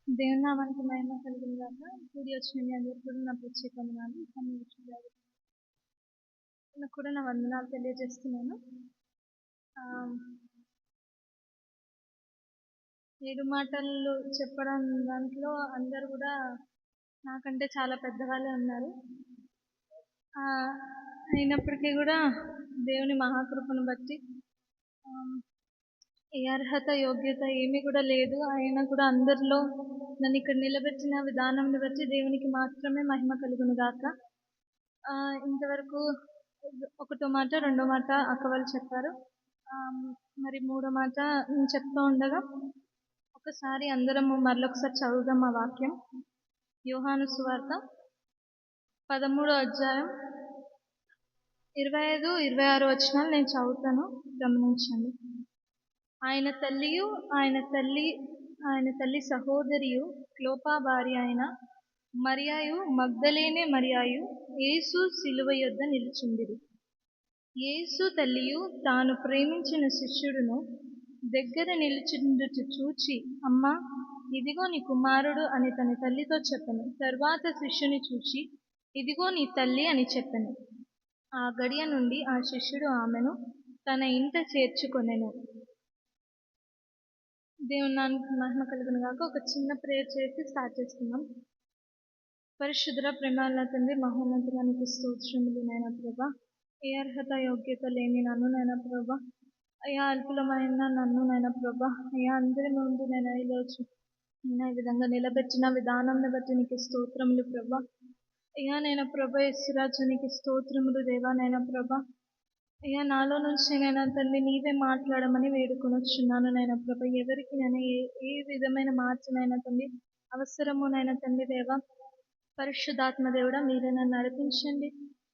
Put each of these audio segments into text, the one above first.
దేవుని నామానికి మహిమ కలుగును గాక. కూడి వచ్చిన మీ అందరికీ కూడా నా ప్రత్యేక వందనాలు. నాకు కూడా నా వందనాలు తెలియజేస్తున్నాను. ఏడు మాటలు చెప్పడం దాంట్లో అందరూ కూడా నాకంటే చాలా పెద్దవాళ్ళే ఉన్నారు. అయినప్పటికీ కూడా దేవుని మహాకృపను బట్టి ఏ అర్హత యోగ్యత ఏమీ కూడా లేదు. అయినా కూడా అందరిలో నన్ను ఇక్కడ నిలబెట్టిన విధానంని బట్టి దేవునికి మాత్రమే మహిమ కలుగును గాక. ఇంతవరకు ఒకటో మాట రెండో మాట అక్క వాళ్ళు చెప్పారు. మరి మూడో మాట నేను చెప్తూ ఉండగా ఒకసారి అందరము మరొకసారి చదువుదాం ఆ వాక్యం. యోహాను సువార్త 13వ అధ్యాయం 25, 26 వచనాలు నేను చదువుతాను, గమనించండి. ఆయన తల్లి సహోదరియు క్లోపా భార్య అయిన మరియాయు మగ్దలేనే మరియాయు యేసు శిలువ యొద్ద నిలుచుండిరి. యేసు తల్లియు తాను ప్రేమించిన శిష్యుడును దగ్గర నిలుచుండుట చూచి, అమ్మా, ఇదిగో నీ కుమారుడు అని తన తల్లితో చెప్పెను. తరువాత శిష్యుని చూచి, ఇదిగో నీ తల్లి అని చెప్పెను. ఆ గడియ నుండి ఆ శిష్యుడు ఆమెను తన ఇంట చేర్చుకొనెను. దేవుని నామమునకు మహిమ కలుగును గాక. ఒక చిన్న ప్రేయర్ చేసి స్టార్ట్ చేసుకుందాం. పరిశుద్ధ ప్రేమల తండ్రి, మహోన్నతునికి స్తోత్రములు నాయన ప్రభా. ఏ అర్హత యోగ్యత లేని నన్ను నాయన ప్రభా, అయ్యా అల్పులమైన నన్ను నాయన ప్రభా, అయ్యా అందరి ముందు నేను ఈరోజు ఈ విధంగా నిలబెట్టిన విధానంని బట్టి నీకు స్తోత్రములు ప్రభా. అయ్యా నేను ప్రభా యేసురాజునికి స్తోత్రములు దేవా నాయన ప్రభా. అయ్యా నాలో నుంచి నేను తండ్రి నీవే మాట్లాడమని వేడుకొని వచ్చున్నాను నాయన ప్రభా. ఎవరికి నేను ఏ విధమైన మార్చనైనా తండ్రి అవసరమునైనా తండ్రి దేవా, పరిశుద్ధాత్మ దేవుడా మీరే నన్ను నడిపించండి,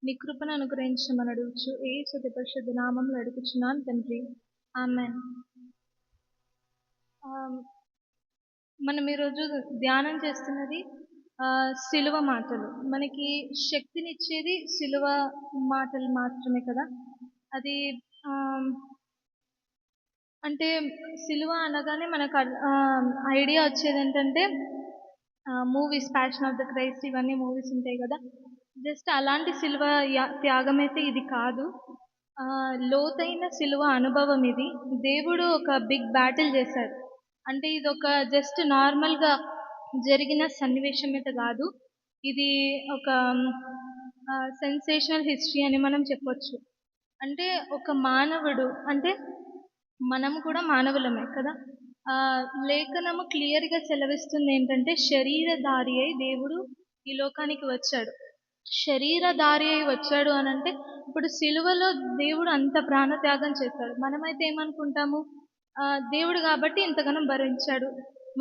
నీ కృపను అనుగ్రహించమని అడుగుచు యేసు పరిశుద్ధ నామములో అడుగుచున్నాను తండ్రి, ఆమేన్. మనం ఈరోజు ధ్యానం చేస్తున్నది సిలువ మాటలు. మనకి శక్తినిచ్చేది సిలువ మాటలు మాత్రమే కదా. అది అంటే సిలువ అనగానే మనకు ఐడియా వచ్చేది ఏంటంటే movies, passion of the Christ, ఇవన్నీ మూవీస్ ఉంటాయి కదా. జస్ట్ అలాంటి సిలువ త్యాగం అయితే ఇది కాదు. లోతైన సిలువ అనుభవం ఇది. దేవుడు ఒక బిగ్ బ్యాటిల్ చేశాడు. అంటే ఇది ఒక జస్ట్ నార్మల్గా జరిగిన సన్నివేశం అయితే కాదు. ఇది ఒక సెన్సేషనల్ హిస్టరీ అని మనం చెప్పొచ్చు. అంటే ఒక మానవుడు, అంటే మనం కూడా మానవులమే కదా. లేఖనము క్లియర్గా సెలవిస్తుంది ఏంటంటే శరీరధారి అయి దేవుడు ఈ లోకానికి వచ్చాడు. శరీరధారి అయి వచ్చాడు అని అంటే ఇప్పుడు సిలువలో దేవుడు అంత ప్రాణత్యాగం చేశాడు. మనమైతే ఏమనుకుంటాము, దేవుడు కాబట్టి ఇంతగానం భరించాడు,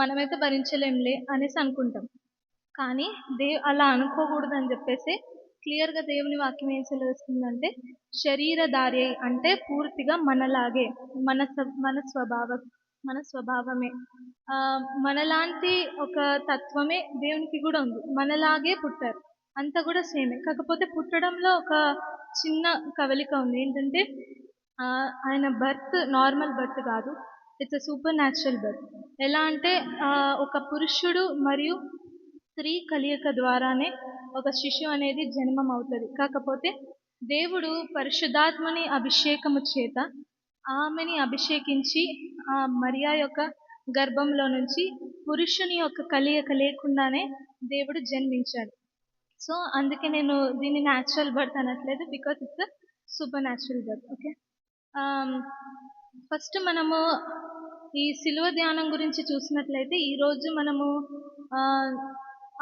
మనమైతే భరించలేంలే అనేసి అనుకుంటాం. కానీ అలా అనుకోకూడదు అని చెప్పేసి క్లియర్గా దేవుని వాక్యం ఏం సెలవిస్తుందంటే శరీరధారి అంటే పూర్తిగా మనలాగే, మన స్వభావమే, మనలాంటి ఒక తత్వమే దేవునికి కూడా ఉంది. మనలాగే పుట్టారు, అంతా కూడా సేమే. కాకపోతే పుట్టడంలో ఒక చిన్న కవలిక ఉంది. ఏంటంటే ఆయన బర్త్ నార్మల్ బర్త్ కాదు, it's a super natural birth. ఎలా అంటే ఒక పురుషుడు మరియు స్త్రీ కలియక ద్వారానే ఒక శిశువు అనేది జన్మం అవుతుంది. కాకపోతే దేవుడు పరిశుద్ధాత్మని అభిషేకము చేత ఆమెని అభిషేకించి ఆ మరియా యొక్క గర్భంలో నుంచి పురుషుని యొక్క కలియక లేకుండానే దేవుడు జన్మించాడు. సో అందుకే నేను దీన్ని న్యాచురల్ బర్త్ అనట్లేదు, because it's super natural birth. Okay, first మనము ఈ సిలువ ధ్యానం గురించి చూసినట్లయితే ఈరోజు మనము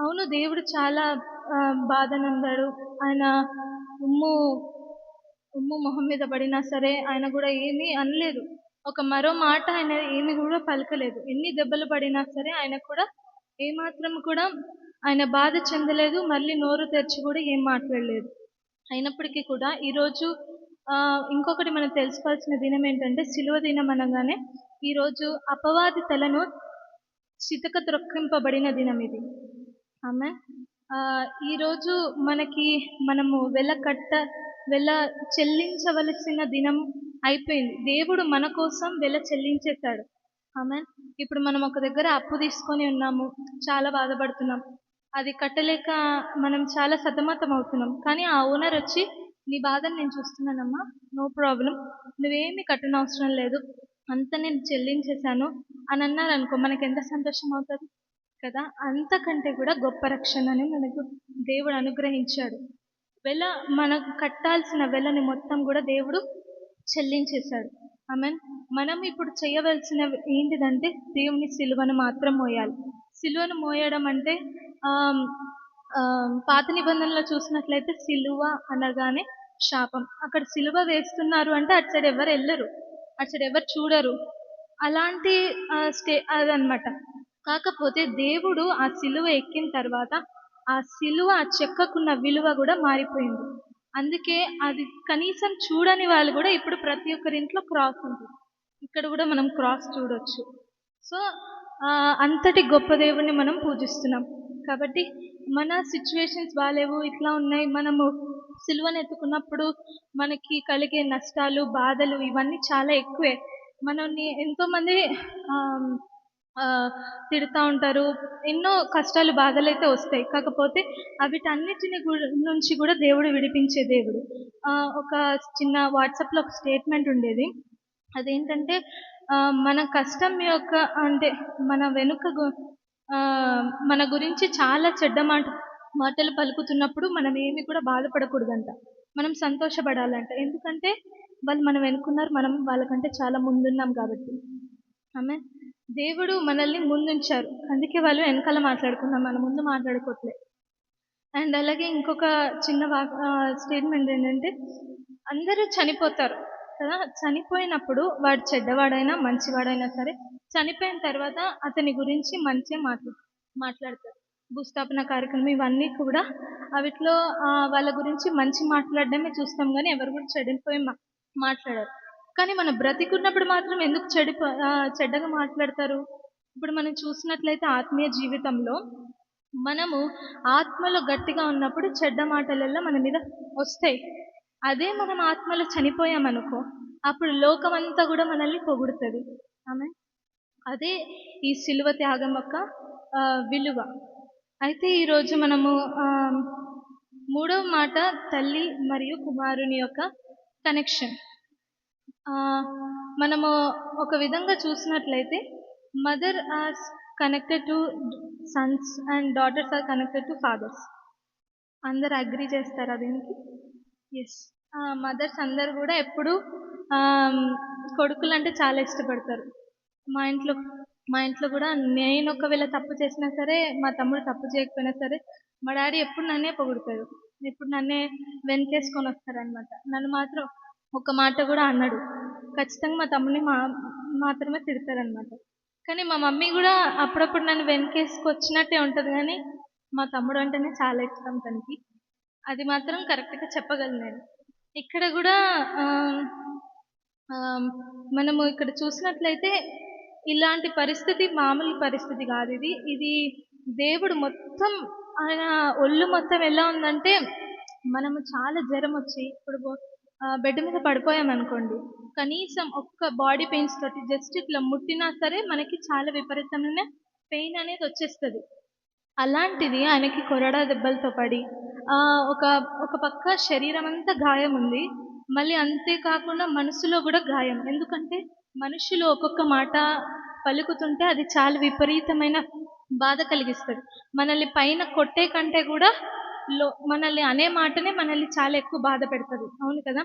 అవును దేవుడు చాలా బాధనందాడు. ఆయన ఉమ్ము మొహం మీద పడినా సరే ఆయన కూడా ఏమీ అనలేదు. ఒక మరో మాట ఆయన ఏమి కూడా పలకలేదు. ఎన్ని దెబ్బలు పడినా సరే ఆయన కూడా ఏమాత్రం కూడా ఆయన బాధ చెందలేదు, మళ్ళీ నోరు తెరిచి కూడా ఏం మాట్లాడలేదు. అయినప్పటికీ కూడా ఈరోజు ఇంకొకటి మనం తెలుసుకోవాల్సిన దినం ఏంటంటే సిలువ దినం అనగానే ఈరోజు అపవాది తలను చితక త్రొక్కింపబడిన దినం ఇది. ఆమె ఈరోజు మనము వెల చెల్లించవలసిన దినం అయిపోయింది. దేవుడు మన కోసం వెల చెల్లించేశాడు. ఆమె ఇప్పుడు మనం ఒక దగ్గర అప్పు తీసుకొని ఉన్నాము, చాలా బాధపడుతున్నాం. అది కట్టలేక మనం చాలా సతమతం అవుతున్నాం. కానీ ఆ ఓనర్ వచ్చి, నీ బాధను నేను చూస్తున్నానమ్మా, నో ప్రాబ్లం, నువ్వేమీ కట్టనవసరం లేదు, అంతా నేను చెల్లించేశాను అని అన్నారనుకో, మనకి ఎంత సంతోషం అవుతుంది కదా. అంతకంటే కూడా గొప్ప రక్షణని మనకు దేవుడు అనుగ్రహించాడు. వెల మనకు కట్టాల్సిన వెలని మొత్తం కూడా దేవుడు చెల్లించేశాడు. ఆమెన్. మనం ఇప్పుడు చేయవలసినవి ఏంటిదంటే దేవుని సిలువను మాత్రం మోయాలి. సిలువను మోయడం అంటే ఆమ్, పాత నిబంధనలో చూసినట్లయితే సిలువ అనగానే శాపం. అక్కడ సిలువ వేస్తున్నారు అంటే అటు సైడ్ ఎవరు వెళ్ళరు, అటు సైడ్ ఎవరు చూడరు. అలాంటి అదనమాట. కాకపోతే దేవుడు ఆ సిలువ ఎక్కిన తర్వాత ఆ సిలువ ఆ చెక్కకున్న విలువ కూడా మారిపోయింది. అందుకే అది కనీసం చూడని వాళ్ళు కూడా ఇప్పుడు ప్రతి ఒక్కరింట్లో క్రాస్ ఉంటుంది. ఇక్కడ కూడా మనం క్రాస్ చూడొచ్చు. సో అంతటి గొప్ప దేవుణ్ణి మనం పూజిస్తున్నాం. కాబట్టి మన సిచ్యువేషన్స్ బాలేవు, ఇట్లా ఉన్నాయి, మనము సిలువను ఎత్తుకున్నప్పుడు మనకి కలిగే నష్టాలు, బాధలు ఇవన్నీ చాలా ఎక్కువే. మనల్ని ఎంతోమంది తిడుతూ ఉంటారు, ఎన్నో కష్టాలు, బాధలు అయితే వస్తాయి. కాకపోతే వీటన్నిటిని నుంచి కూడా దేవుడు విడిపించే దేవుడు. ఒక చిన్న వాట్సాప్లో ఒక స్టేట్మెంట్ ఉండేది. అదేంటంటే మన కష్టం యొక్క అంటే మన వెనుక మన గురించి చాలా చెడ్డ మాటలు పలుకుతున్నప్పుడు మనం ఏమి కూడా బాధపడకూడదంట, మనం సంతోషపడాలంట. ఎందుకంటే వాళ్ళు మనం వెనుకున్నారు, మనం వాళ్ళకంటే చాలా ముందున్నాం కాబట్టి. ఆమె దేవుడు మనల్ని ముందుంచారు, అందుకే వాళ్ళు వెనకాల మాట్లాడుకున్నాం, మన ముందు మాట్లాడుకోవట్లేదు. అండ్ అలాగే ఇంకొక చిన్న స్టేట్మెంట్ ఏంటంటే, అందరూ చనిపోతారు కదా. చనిపోయినప్పుడు వాడు చెడ్డవాడైనా మంచివాడైనా సరే, చనిపోయిన తర్వాత అతని గురించి మంచిగా మాట్లాడతారు. భూస్థాపన కార్యక్రమం ఇవన్నీ కూడా అవిట్లో వాళ్ళ గురించి మంచి మాట్లాడడమే చూస్తాం, కానీ ఎవరు కూడా చెడిపోయి మాట్లాడారు. కానీ మనం బ్రతికున్నప్పుడు మాత్రం ఎందుకు చెడ్డగా మాట్లాడతారు? ఇప్పుడు మనం చూసినట్లయితే ఆత్మీయ జీవితంలో మనము ఆత్మలో గట్టిగా ఉన్నప్పుడు చెడ్డ మాటలలో మన మీద వస్తాయి. అదే మనం ఆత్మలో చనిపోయామనుకో, అప్పుడు లోకమంతా కూడా మనల్ని పొగుడుతుంది. ఆమె అదే ఈ సిలువ త్యాగం యొక్క విలువ. అయితే ఈరోజు మనము మూడవ మాట తల్లి మరియు కుమారుని యొక్క కనెక్షన్. మనము ఒక విధంగా చూసినట్లయితే mother are connected to sons and daughters are connected to fathers. అందరు అగ్రీ చేస్తారా దీనికి? ఎస్. మదర్స్ అందరు కూడా ఎప్పుడు కొడుకులు అంటే చాలా ఇష్టపడతారు. మా ఇంట్లో కూడా నేను ఒకవేళ తప్పు చేసినా సరే, మా తమ్ముడు తప్పు చేయకపోయినా సరే, మా డాడీ ఎప్పుడు నన్నే పొగుడుతాడు, ఎప్పుడు నన్నే వెనకేసుకొని వస్తారనమాట. నన్ను మాత్రం ఒక మాట కూడా అన్నాడు. ఖచ్చితంగా మా తమ్ముడిని మాత్రమే తిడతారనమాట. కానీ మా మమ్మీ కూడా అప్పుడప్పుడు నన్ను వెనకేసుకొచ్చినట్టే ఉంటుంది, కానీ మా తమ్ముడు అంటేనే చాలా ఇష్టం తనకి. అది మాత్రం కరెక్ట్గా చెప్పగలను నేను. ఇక్కడ కూడా మనము ఇక్కడ చూసినట్లయితే ఇలాంటి పరిస్థితి మామూలు పరిస్థితి కాదు. ఇది దేవుడు మొత్తం ఆయన ఒళ్ళు మొత్తం ఎలా ఉందంటే, మనము చాలా జ్వరం వచ్చి ఇప్పుడు బెడ్ మీద పడిపోయామనుకోండి, కనీసం ఒక్క బాడీ పెయిన్స్ తోటి జస్ట్ ఇట్లా ముట్టినా సరే మనకి చాలా విపరీతమైన పెయిన్ అనేది వచ్చేస్తుంది. అలాంటిది ఆయనకి కొరడా దెబ్బలతో పడి ఒక పక్క శరీరం అంతా గాయం ఉంది, మళ్ళీ అంతేకాకుండా మనసులో కూడా గాయం. ఎందుకంటే మనుషులు ఒక్కొక్క మాట పలుకుతుంటే అది చాలా విపరీతమైన బాధ కలిగిస్తుంది. మనల్ని పైన కొట్టే కంటే కూడా మనల్ని అనే మాటనే మనల్ని చాలా ఎక్కువ బాధ పెడుతుంది. అవును కదా.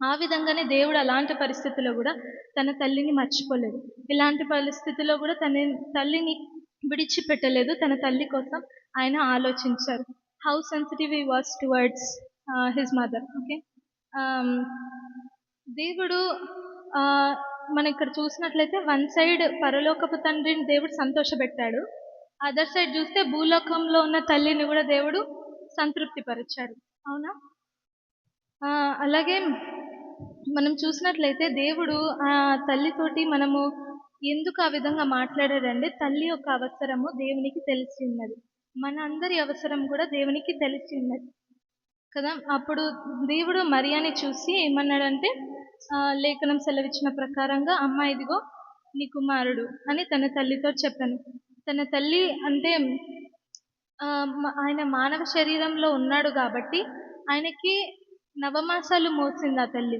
ఆ విధంగానే దేవుడు అలాంటి పరిస్థితుల్లో కూడా తన తల్లిని మర్చిపోలేదు. ఇలాంటి పరిస్థితుల్లో కూడా తన తల్లిని విడిచిపెట్టలేదు. తన తల్లి కోసం ఆయన ఆలోచించారు. How sensitive he was towards his mother. Okay. దేవుడు మనం ఇక్కడ చూసినట్లయితే వన్ సైడ్ పరలోకపు తండ్రిని దేవుడు సంతోషపెట్టాడు, అదర్ సైడ్ చూస్తే భూలోకంలో ఉన్న తల్లిని కూడా దేవుడు సంతృప్తిపరిచాడు. అవునా. అలాగే మనం చూసినట్లయితే దేవుడు ఆ తల్లితోటి మనము ఎందుకు ఆ విధంగా మాట్లాడాడంటే, తల్లి యొక్క అవసరము దేవునికి తెలిసి ఉన్నది, మన అందరి అవసరం కూడా దేవునికి తెలిసి ఉన్నది కదా. అప్పుడు దేవుడు మరియాని చూసి ఏమన్నాడంటే, లేఖనం సెలవిచ్చిన ప్రకారంగా, అమ్మ ఇదిగో నీ కుమారుడు అని తన తల్లితో చెప్పాను. తన తల్లి అంటే ఆయన మానవ శరీరంలో ఉన్నాడు కాబట్టి ఆయనకి నవమాసాలు మోసింది ఆ తల్లి.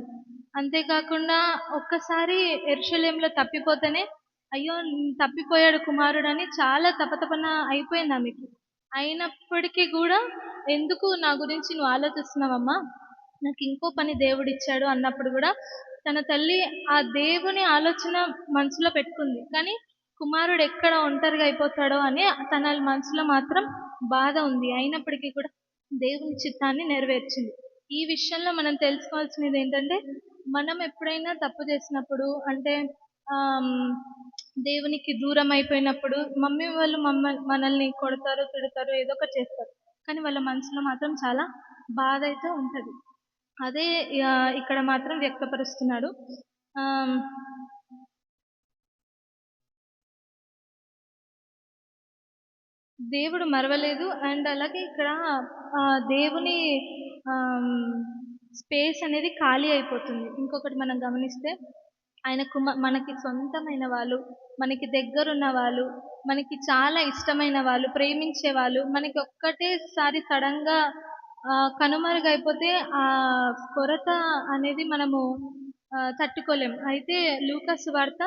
అంతేకాకుండా ఒక్కసారి యెరూషలేములో తప్పిపోతేనే అయ్యో తప్పిపోయాడు కుమారుడని చాలా తపతపన అయిపోయింది ఆమెకి. అయినప్పటికీ కూడా ఎందుకు నా గురించి నువ్వు ఆలోచిస్తున్నావమ్మా, నాకు ఇంకో పని దేవుడిచ్చాడు అన్నప్పుడు కూడా తన తల్లి ఆ దేవుని ఆలోచన మనసులో పెట్టుకుంది. కానీ కుమారుడు ఎక్కడ ఒంటరిగా అయిపోతాడో అని తన మనసులో మాత్రం బాధ ఉంది. అయినప్పటికీ కూడా దేవుని చిత్తాన్ని నెరవేర్చింది. ఈ విషయంలో మనం తెలుసుకోవాల్సినది ఏంటంటే, మనం ఎప్పుడైనా తప్పు చేసినప్పుడు అంటే ఆమ్, దేవునికి దూరం అయిపోయినప్పుడు మమ్మీ వాళ్ళు మనల్ని కొడతారు, తిడతారు, ఏదో ఒకటి చేస్తారు. కానీ వాళ్ళ మనసులో మాత్రం చాలా బాధ అయితే ఉంటది. అదే ఇక్కడ మాత్రం వ్యక్తపరుస్తున్నాడు. ఆమ్, దేవుడు మరవలేదు. అండ్ అలాగే ఇక్కడ దేవుని స్పేస్ అనేది ఖాళీ అయిపోతుంది. ఇంకొకటి మనం గమనిస్తే ఆయనకు మనకి సొంతమైన వాళ్ళు, మనకి దగ్గరున్న వాళ్ళు, మనకి చాలా ఇష్టమైన వాళ్ళు, ప్రేమించే వాళ్ళు మనకి ఒక్కటేసారి సడన్గా కనుమరుగైపోతే ఆ కొరత అనేది మనము తట్టుకోలేం. అయితే లూకా సువార్త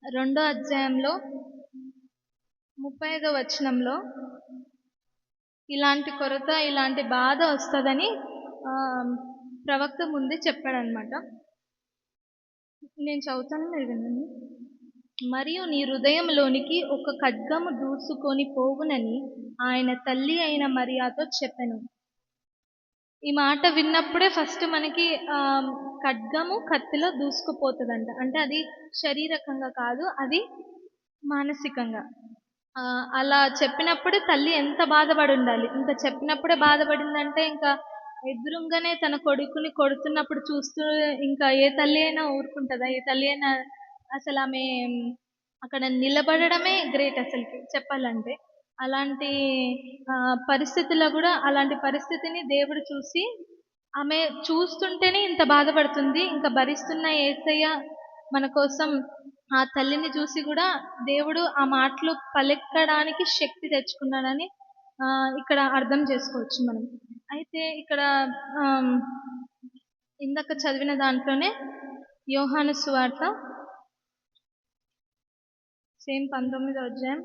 2వ అధ్యాయంలో 35వ వచనంలో ఇలాంటి కొరత, ఇలాంటి బాధ వస్తుందని ప్రవక్త ముందే చెప్పాడనమాట. నేను చదువుతాను, మీరు వినండి. మరియు నీ హృదయంలోనికి ఒక ఖడ్గము దూసుకొని పోవునని ఆయన తల్లి అయిన మరియాతో చెప్పెను. ఈ మాట విన్నప్పుడే ఫస్ట్ మనకి ఖడ్గము కత్తిలో దూసుకుపోతుందంట. అంటే అది శారీరకంగా కాదు, అది మానసికంగా. అలా చెప్పినప్పుడే తల్లి ఎంత బాధపడి ఉండాలి. ఇంకా చెప్పినప్పుడే బాధపడిందంటే ఇంకా ఎదురుగానే తన కొడుకుని కొడుతున్నప్పుడు చూస్తూ ఇంకా ఏ తల్లి అయినా ఊరుకుంటుందా? ఏ తల్లి అయినా అసలు ఆమె అక్కడ నిలబడడమే గ్రేట్ అసలుకి చెప్పాలంటే. అలాంటి పరిస్థితుల్లో కూడా అలాంటి పరిస్థితిని దేవుడు చూసి ఆమె చూస్తుంటేనే ఇంత బాధపడుతుంది, ఇంకా భరిస్తున్న యేసయ్య మన కోసం ఆ తల్లిని చూసి కూడా దేవుడు ఆ మాటలు పలకడానికి శక్తి తెచ్చుకున్నాడని ఇక్కడ అర్థం చేసుకోవచ్చు మనం. అయితే ఇక్కడ ఇందాక చదివిన దాంట్లోనే యోహాను సువార్త సేమ్ 19వ అధ్యాయం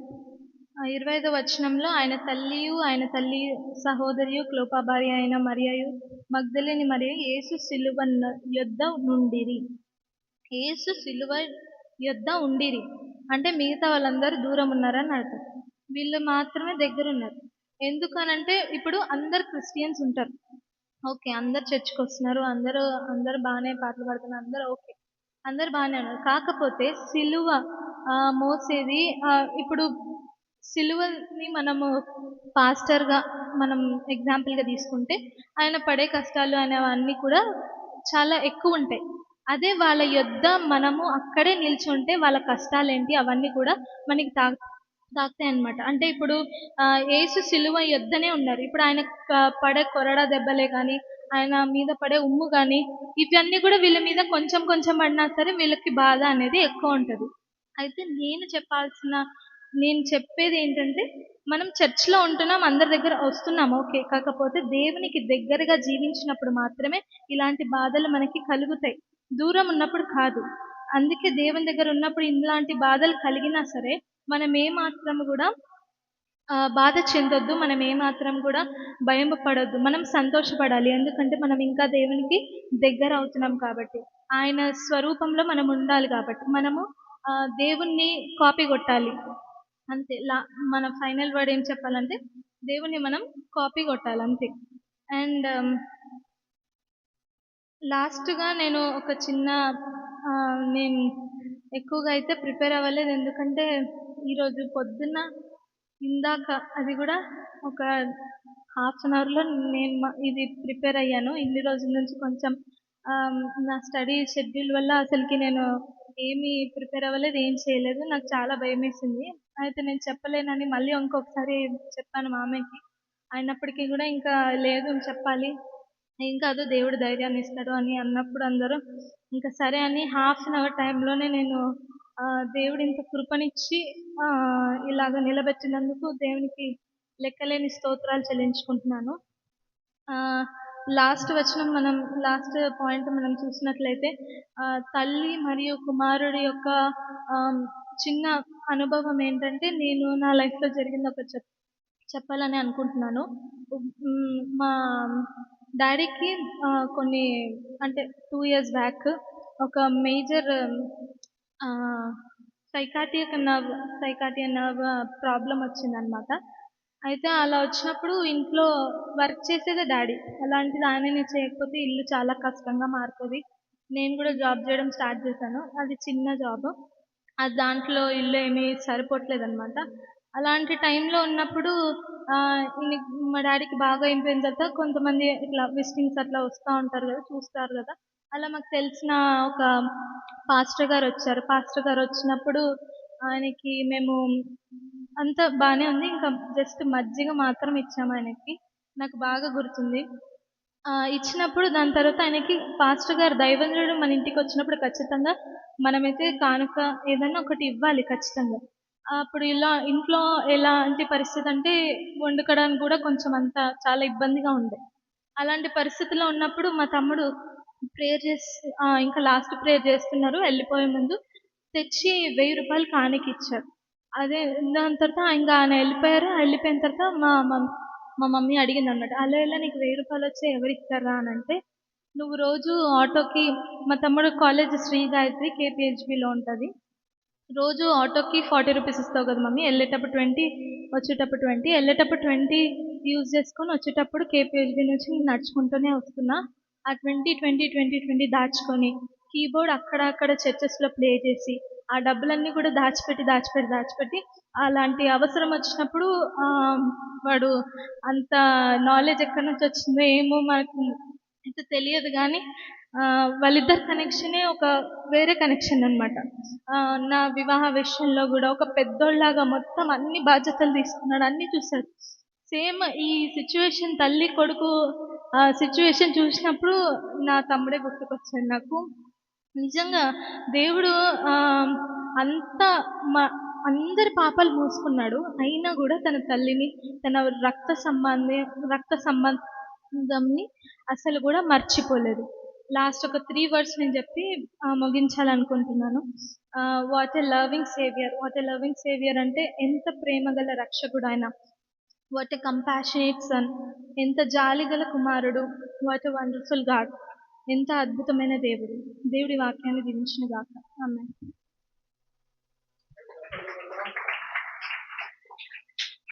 25వ వచనంలో ఆయన తల్లియు ఆయన తల్లి సహోదరియు క్లోపా భార్య అయిన మరియయు మగ్దలేని మరియు యేసు సిలువ యొద్ద నుండిరి. యేసు సిలువ యొద్ద ఉండిరి అంటే మిగతా వాళ్ళందరూ దూరం ఉన్నారని అర్థం. వీళ్ళు మాత్రమే దగ్గర ఉన్నారు. ఎందుకనంటే ఇప్పుడు అందరు క్రిస్టియన్స్ ఉంటారు, ఓకే, అందరు చర్చ్కి వస్తున్నారు, అందరూ బాగానే పాటలు పాడుతున్నారు, అందరూ ఓకే, అందరు బాగానే ఉన్నారు. కాకపోతే సిలువ మోసేది ఇప్పుడు సిలువని మనము పాస్టర్గా మనం ఎగ్జాంపుల్గా తీసుకుంటే ఆయన పడే కష్టాలు అనేవన్నీ కూడా చాలా ఎక్కువ ఉంటాయి. అదే వాళ్ళ యొద్ద మనము అక్కడే నిల్చుంటే వాళ్ళ కష్టాలేంటి అవన్నీ కూడా మనకి తాకుతాయి అనమాట. అంటే ఇప్పుడు యేసు సిలువ యొద్దనే ఉన్నారు. ఇప్పుడు ఆయన పడే కొరడా దెబ్బలే కానీ, ఆయన మీద పడే ఉమ్ము కానీ, ఇవన్నీ కూడా వీళ్ళ మీద కొంచెం కొంచెం పడినా సరే వీళ్ళకి బాధ అనేది ఎక్కువ ఉంటుంది. అయితే నేను చెప్పేది ఏంటంటే, మనం చర్చ్లో ఉంటున్నాం, అందరి దగ్గర వస్తున్నాం, ఓకే, కాకపోతే దేవునికి దగ్గరగా జీవించినప్పుడు మాత్రమే ఇలాంటి బాధలు మనకి కలుగుతాయి, దూరం ఉన్నప్పుడు కాదు. అందుకే దేవుని దగ్గర ఉన్నప్పుడు ఇలాంటి బాధలు కలిగినా సరే మనం ఏమాత్రం కూడా బాధ చెందొద్దు, మనం ఏమాత్రం కూడా భయం పడొద్దు, మనం సంతోషపడాలి. ఎందుకంటే మనం ఇంకా దేవునికి దగ్గర అవుతున్నాం కాబట్టి, ఆయన స్వరూపంలో మనం ఉండాలి కాబట్టి మనము దేవుణ్ణి కాపీ కొట్టాలి అంతే. మన ఫైనల్ వర్డ్ ఏం చెప్పాలంటే దేవుణ్ణి మనం కాపీ కొట్టాలి అంతే. అండ్ లాస్ట్గా నేను ఒక చిన్న నేను ఎక్కువగా అయితే ప్రిపేర్ అవ్వలేదు, ఎందుకంటే ఈరోజు పొద్దున్న ఇందాక అది కూడా ఒక ½ అవర్లో నేను ఇది ప్రిపేర్ అయ్యాను. ఇన్ని రోజుల నుంచి కొంచెం నా స్టడీ షెడ్యూల్ వల్ల అసలుకి నేను ఏమీ ప్రిపేర్ అవ్వలేదు, ఏం చేయలేదు, నాకు చాలా భయం వేసింది. అయితే నేను చెప్పలేనని మళ్ళీ ఇంకొకసారి చెప్పాను మా అమ్మకి. అయినప్పటికీ కూడా ఇంకా లేదు చెప్పాలి, ఏం కాదు దేవుడు ధైర్యాన్ని ఇస్తాడు అని అన్నప్పుడు అందరూ ఇంకా సరే అని ½ అన్ అవర్ టైంలోనే నేను దేవుడు ఇంత కృపనిచ్చి ఇలాగ నిలబెట్టినందుకు దేవునికి లెక్కలేని స్తోత్రాలు చెల్లించుకుంటున్నాను. లాస్ట్ పాయింట్ మనం చూసినట్లయితే తల్లి మరియు కుమారుడి యొక్క ఆహ్, చిన్న అనుభవం ఏంటంటే నేను నా లైఫ్‌లో జరిగింది ఒకటి చెప్పాలని అనుకుంటున్నాను. మా డ్యాడీకి కొన్ని అంటే 2 ఇయర్స్ బ్యాక్ ఒక మేజర్ ఆహ్, సైకాట్రిక్ నర్వ్ ప్రాబ్లమ్ వచ్చిందనమాట. అయితే అలా వచ్చినప్పుడు ఇంట్లో వర్క్ చేసేదే డ్యాడీ. అలాంటిది ఆయననే చేయకపోతే ఇల్లు చాలా కష్టంగా మారుతది. నేను కూడా జాబ్ చేయడం స్టార్ట్ చేశాను. అది చిన్న జాబ్. దాంట్లో ఇల్లు ఏమీ సరిపోవట్లేదనమాట. అలాంటి టైంలో ఉన్నప్పుడు ఆహ్, ఈయన మా డ్యాడీకి బాగా అయిపోయిన తర్వాత కొంతమంది ఇట్లా విజిటింగ్స్ అట్లా వస్తా ఉంటారు కదా! చూస్తారు కదా! అలా మాకు తెలిసిన ఒక పాస్టర్ గారొచ్చారు. పాస్టర్ గారొచ్చినప్పుడు ఆయనకి మేము అంతా బానే ఉంది. ఇంకా జస్ట్ మజ్జిగ మాత్రం ఇచ్చాము ఆయనకి. నాకు బాగా గుర్తుంది. ఇచ్చినప్పుడు దాని తర్వాత ఆయనకి పాస్టర్ గారు దైవజనుడు మన ఇంటికొచ్చినప్పుడు ఖచ్చితంగా మనమైతే కానుక ఏదన్నా ఒకటి ఇవ్వాలి ఖచ్చితంగా. అప్పుడు ఇలా ఇంట్లో ఎలాంటి పరిస్థితి అంటే వండుకోవడానికి కూడా కొంచెం అంత చాలా ఇబ్బందిగా ఉండే. అలాంటి పరిస్థితిలో ఉన్నప్పుడు మా తమ్ముడు ప్రేయర్ చేసి ఇంకా లాస్ట్ ప్రేయర్ చేస్తున్నారు. వెళ్ళిపోయే ముందు తెచ్చి రూ. 1000 కానుకిచ్చారు. అదే దాని తర్వాత ఇంక ఆయన వెళ్ళిపోయారు. వెళ్ళిపోయిన తర్వాత మా మమ్మీ అడిగిందనమాట. "అలా ఎలా నీకు రూ. 1000 వచ్చాయి ఎవరిచ్చారురా" అనంటే, "నువ్వు రోజు ఆటోకి" మా తమ్ముడు కాలేజ్ శ్రీ గాయత్రి కేపీహెచ్‌బీలో ఉంటది. రోజు ఆటోకి 40 రూపీస్ ఇస్తావు కదా మమ్మీ! ఎళ్ళేటప్పుడు 20 వచ్చేటప్పుడు 20 ఎళ్ళేటప్పుడు 20 యూజ్ చేసుకొని వచ్చేటప్పుడు కేపీహెచ్‌బీ నుంచి నేను నడుచుకుంటూనే వస్తున్నా. ఆ 20, 20, 20, 20 దాచుకొని కీబోర్డ్ అక్కడ అక్కడ చర్చెస్‌లో ప్లే చేసి, ఆ డబ్బులన్నీ కూడా దాచిపెట్టి అలాంటి అవసరం వచ్చినప్పుడు వాడు అంత నాలెడ్జ్ ఎక్కడి నుంచి వచ్చిందో ఏమో మనకు అయితే తెలియదు గానీ వాళ్ళిద్దరి కనెక్షనే ఒక వేరే కనెక్షన్ అన్నమాట. నా వివాహ విషయంలో గూడా ఒక పెద్దోడిలాగా మొత్తం అన్ని బాధ్యతలు తీసుకున్నాడు. అన్నీ చూసాడు. సేమ్ ఈ సిట్యుయేషన్ తల్లి, కొడుకు సిట్యుయేషన్ చూసినప్పుడు నా తమ్ముడే గుర్తుకొచ్చాడు నాకు. నిజంగా దేవుడు ఆహ్, అంత మ అందరి పాపాలు మోసుకున్నాడు. అయినా గూడా తన తల్లిని, తన రక్త సంబంధంని అసలు గూడా మర్చిపోలేదు. లాస్ట్ ఒక 3 వర్డ్స్ నేను చెప్పి ముగించాలనుకుంటున్నాను. వాట్ ఎ లవింగ్ సేవియర్ అంటే ఎంత ప్రేమగల రక్షకుడాయన. What a compassionate son. ఎంత జాలిగల కుమారుడు. What a wonderful God. ఎంత అద్భుతమైన దేవుడు. దేవుడి వాక్యాన్ని దీవించును గాక. ఆమేన్.